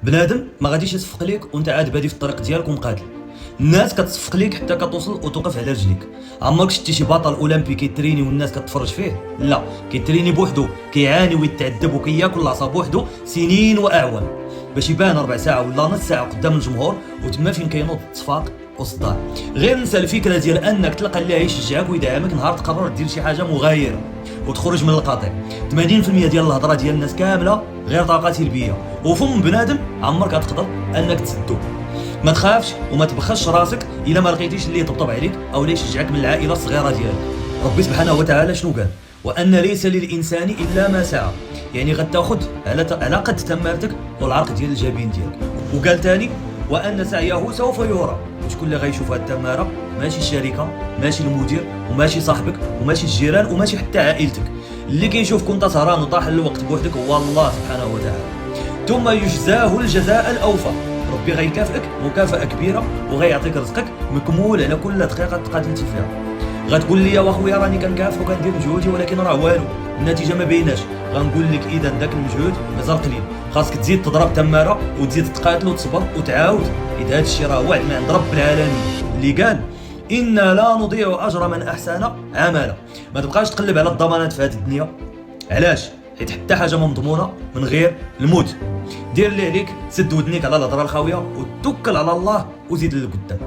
بنادم ما غاديش يصفق ليك وانت عاد بادي في الطريق ديالك ومقاتل. الناس كتصفق ليك حتى كتوصل وتوقف على رجليك. عمرك شتي شي بطل اولمبي كيتريني والناس كتفرج فيه؟ لا، كيتريني بوحدو، كيعاني ويتعذب وكياكل العصا بوحدو سنين واعوام باش يبان ربع ساعه ولا نص ساعه قدام الجمهور، وتما فين كينوض التصفاق والصداع. غير نسى الفكره ديال انك تلقى اللي يشجعك ويدعمك نهار تقرر دير شي حاجه مغايره وتخرج من القطيع. 80% ديال الهضره ديال الناس كامله غير طاقه سلبيه، وفم بنادم عمرك غتقدر انك تسدو. ما تخافش وما تبخسش راسك الا ما لقيتيش اللي يطبطب عليك او اللي يشجعك من العائله الصغيره ديالك. ربي سبحانه وتعالى شنو قال؟ وان ليس للانسان الا ما سعى. يعني غتاخذ على قد تمارتك والعرق ديال الجبين ديالك. وقال تاني وان سعيه سوف يرى. وشكون اللي غيشوف هاد التماره؟ ماشي الشركه، ماشي المدير، وماشي صاحبك، وماشي الجيران، وماشي حتى عائلتك. اللي كيشوفك وانت سهران وطاح الوقت بوحدك هو الله سبحانه وتعالى. ثم يجزاه الجزاء الاوفى. ربي غيكافئك مكافاه كبيره وغيعطيك رزقك مكمول على كل دقيقه تقاتلتي فيها. غتقول لي يا واخويا راني كنكافح وكندير مجهودي ولكن راه والو، النتيجه ما بيناش. غنقول لك اذا داك المجهود مازال قليل، خاصك تزيد تضرب تماره وتزيد تقاتل وتصبر وتعاود، حيت هذا الشيء راه وعد من عند رب العالمين اللي قال انا لا نضيع اجر من احسن عملا. ما تبقاش تقلب على الضمانات في هذه الدنيا. علاش؟ حيت حتى حاجه ما مضمونه من غير الموت. دير اللي عليك، سد ودنيك على الهضره الخاويه وتوكل على الله وزيد للقدام.